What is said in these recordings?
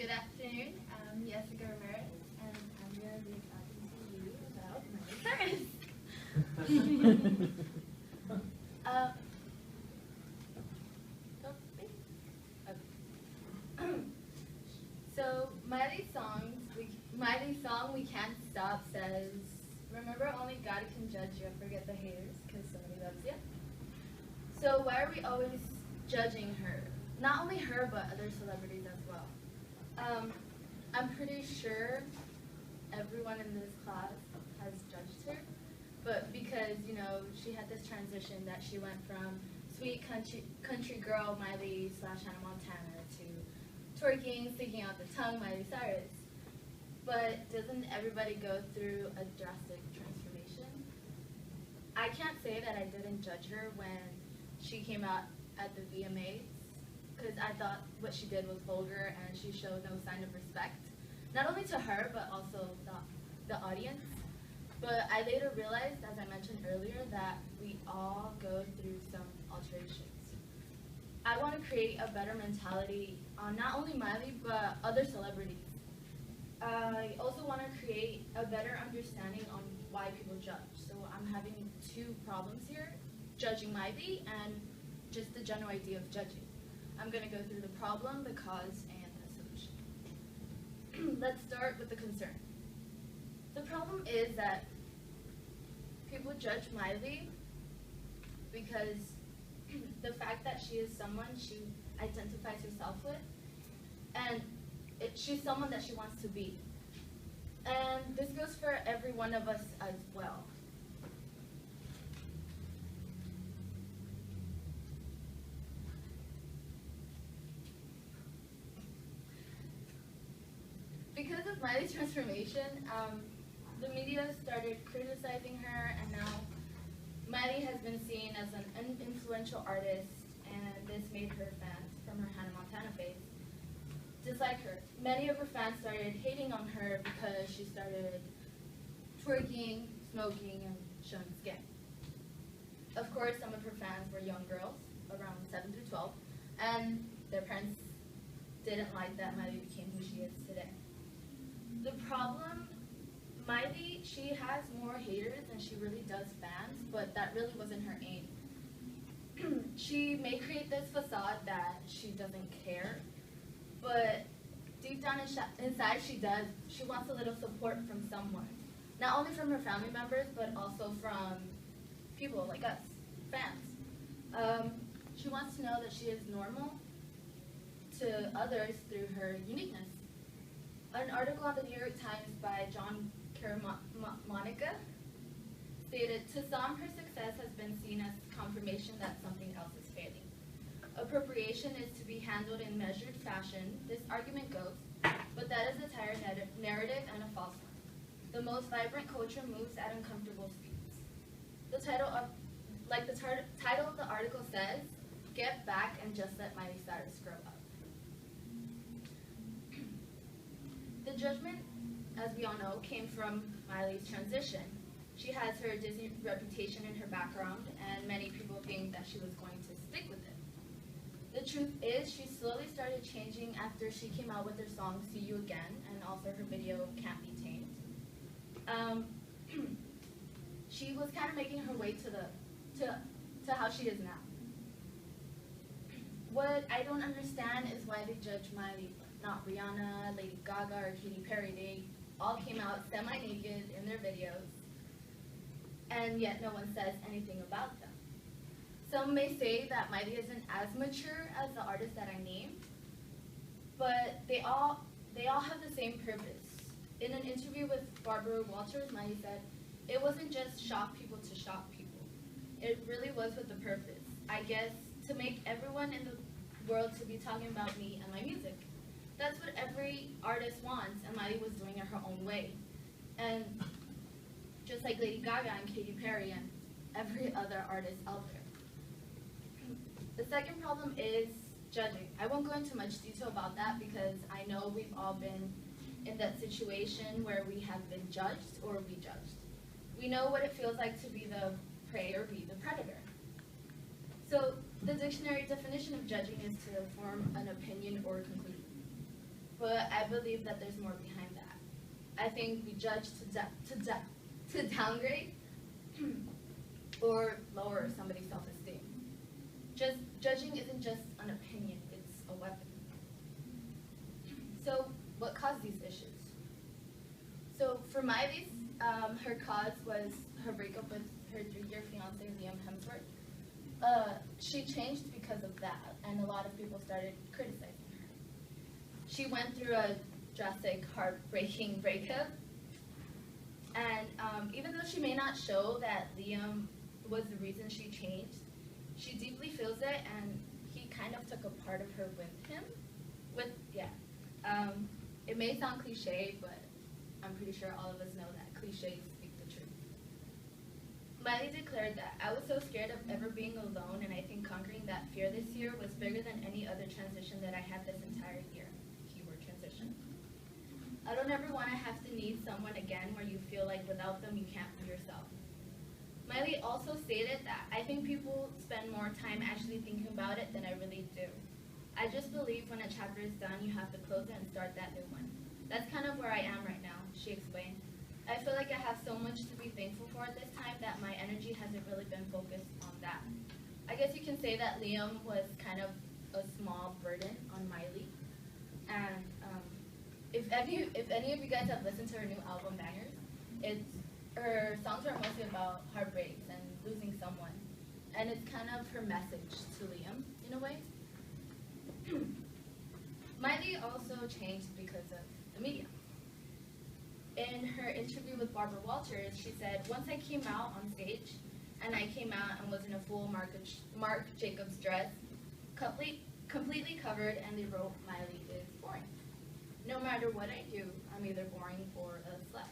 Good afternoon. I'm Yessica Ramirez, and I'm going to be talking to you about Miley Cyrus. uh, okay. So Miley's song "We Can't Stop" says, "Remember, only God can judge you. Forget the haters, because somebody loves you." So why are we always judging her? Not only her, but other celebrities as well. I'm pretty sure everyone in this class has judged her, but because, you know, she had this transition that she went from sweet country girl Miley / Hannah Montana to twerking, sticking out the tongue Miley Cyrus. But doesn't everybody go through a drastic transformation? I can't say that I didn't judge her when she came out at the VMAs, because I thought what she did was vulgar and she showed no sign of respect, not only to her but also the audience. But I later realized, as I mentioned earlier, that we all go through some alterations. I want to create a better mentality on not only Miley but other celebrities. I also want to create a better understanding on why people judge. So I'm having two problems here: judging Miley and just the general idea of judging. I'm going to go through the problem, the cause, and the solution. Let's start with the concern. The problem is that people judge Miley because the fact that she is someone she identifies herself with, and she's someone that she wants to be. And this goes for every one of us as well. Because of Miley's transformation, the media started criticizing her, and now Miley has been seen as an influential artist, and this made her fans from her Hannah Montana phase dislike her. Many of her fans started hating on her because she started twerking, smoking, and showing skin. Of course, some of her fans were young girls, around 7 through 12, and their parents didn't like that Miley became who she is today. The problem, Miley, she has more haters than she really does fans, but that really wasn't her aim. She may create this facade that she doesn't care, but deep down inside she does. She wants a little support from someone. Not only from her family members, but also from people like us, fans. She wants to know that she is normal to others through her uniqueness. An article on the New York Times by John Monica stated, "To some, her success has been seen as confirmation that something else is failing. Appropriation is to be handled in measured fashion, this argument goes, but that is a tired narrative and a false one. The most vibrant culture moves at uncomfortable speeds." The title of the article says, "Get back and just let Miley Cyrus grow up." The judgment, as we all know, came from Miley's transition. She has her Disney reputation in her background, and many people think that she was going to stick with it. The truth is, she slowly started changing after she came out with her song "See You Again" and also her video "Can't Be Tamed." She was kind of making her way to how she is now. What I don't understand is why they judge Miley, not Rihanna, Lady Gaga, or Katy Perry. They all came out semi-naked in their videos, and yet no one says anything about them. Some may say that Miley isn't as mature as the artists that I named, but they all have the same purpose. In an interview with Barbara Walters, Miley said, "It wasn't just shock people to shock people. It really was with a purpose. I guess to make everyone in the world to be talking about me and my music. That's what every artist wants, and Miley was doing it her own way. And just like Lady Gaga and Katy Perry and every other artist out there." The second problem is judging. I won't go into much detail about that because I know we've all been in that situation where we have been judged or be judged. We know what it feels like to be the prey or be the predator. So the dictionary definition of judging is to form an opinion or conclusion. but I believe that there's more behind that. I think we judge to downgrade or lower somebody's self-esteem. Judging isn't just an opinion, it's a weapon. So what caused these issues? So for Miley's, her cause was her breakup with her 3-year fiance, Liam Hemsworth. She changed because of that, and a lot of people started criticizing her. She went through a drastic, heartbreaking breakup, and even though she may not show that Liam was the reason she changed, she deeply feels it, and he kind of took a part of her with him. It may sound cliche, but I'm pretty sure all of us know that cliches speak the truth. Miley declared that, "I was so scared of ever being alone, and I think conquering that fear this year was bigger than any other transition that I had this entire year." Keyword transition. "I don't ever want to have to need someone again where you feel like without them you can't be yourself." Miley also stated that, "I think people spend more time actually thinking about it than I really do. I just believe when a chapter is done, you have to close it and start that new one. That's kind of where I am right now," she explained. "I feel like I have so much to be thankful for at this time that my energy hasn't really been focused on that." I guess you can say that Liam was kind of a small burden on Miley. And if any of you guys have listened to her new album, Bangers, her songs are mostly about heartbreaks and losing someone. And it's kind of her message to Liam, in a way. Miley also changed because of the media. In her interview with Barbara Walters, she said, "Once I came out on stage, and I came out and was in a full Marc Jacobs dress, completely covered, and they wrote, 'Miley is boring. No matter what I do, I'm either boring or a slut.'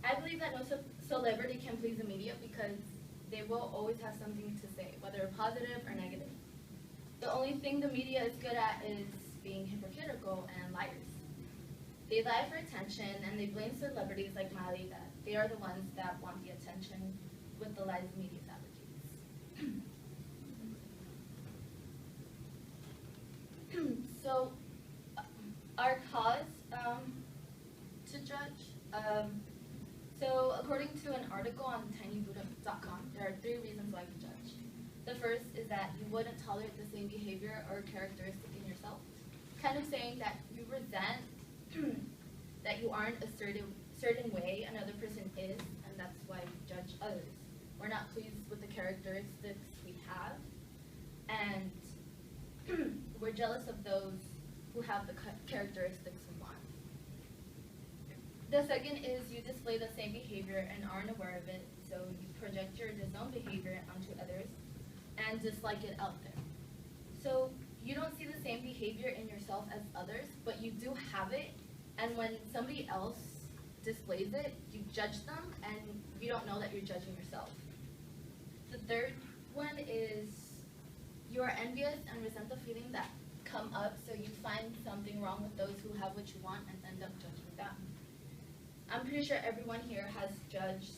I believe that no celebrity can please the media because they will always have something to say, whether positive or negative. The only thing the media is good at is being hypocritical and liars. They lie for attention, and they blame celebrities like Miley that they are the ones that want the attention with the lies the media fabricates." So, our cause to judge. So, according to an article on tinybuddha.com, there are 3 reasons why you judge. The first is that you wouldn't tolerate the same behavior or characteristic in yourself, kind of saying that you resent that you aren't a certain way another person is, and that's why we judge others. We're not pleased with the characteristics we have, and we're jealous of those who have the characteristics we want. The second is you display the same behavior and aren't aware of it, so you project your disowned behavior onto others and dislike it out there. So you don't see the same behavior in yourself as others, but you do have it, and when somebody else displays it, you judge them, and you don't know that you're judging yourself. The third one is you are envious and resent the feeling that come up, so you find something wrong with those who have what you want and end up judging them. I'm pretty sure everyone here has judged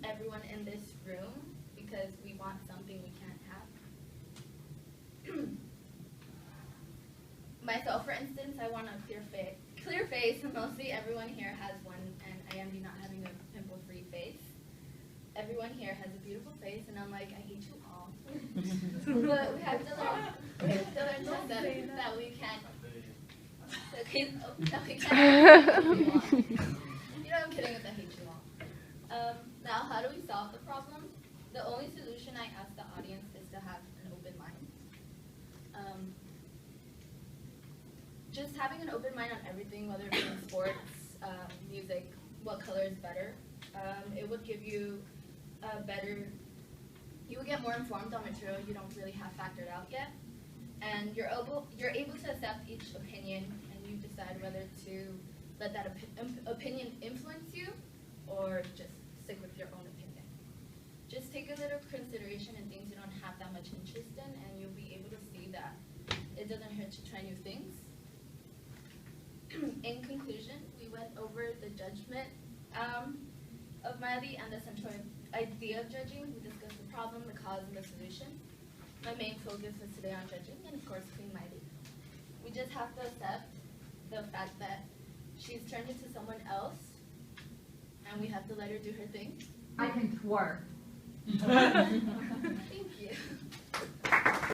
everyone in this room because we want something we can't have. Myself, for instance, I want a clear face. Mostly everyone here has one, and I envy not having a pimple-free face. Everyone here has a beautiful face, and I'm like, I hate you all. But we have to learn to accept that we can't. That we can't. You know, I'm kidding with the hate you all. Now, how do we solve the problem? The only solution I ask the audience is to have an open mind. Just having an open mind on everything, whether it be in sports, music, what color is better, it would give you you would get more informed on material you don't really have factored out yet, and you're able to accept each opinion, and you decide whether to let that opinion influence you or just stick with your own opinion. Just take a little consideration in things you don't have that much interest in, and you'll be able to see that it doesn't hurt to try new things. In conclusion, we went over the judgment of Miley and the central idea of judging. We discussed the problem, the cause, and the solution. My main focus was today on judging, and of course, Queen Miley. We just have to accept the fact that she's turned into someone else, and we have to let her do her thing. I can twerk. Thank you.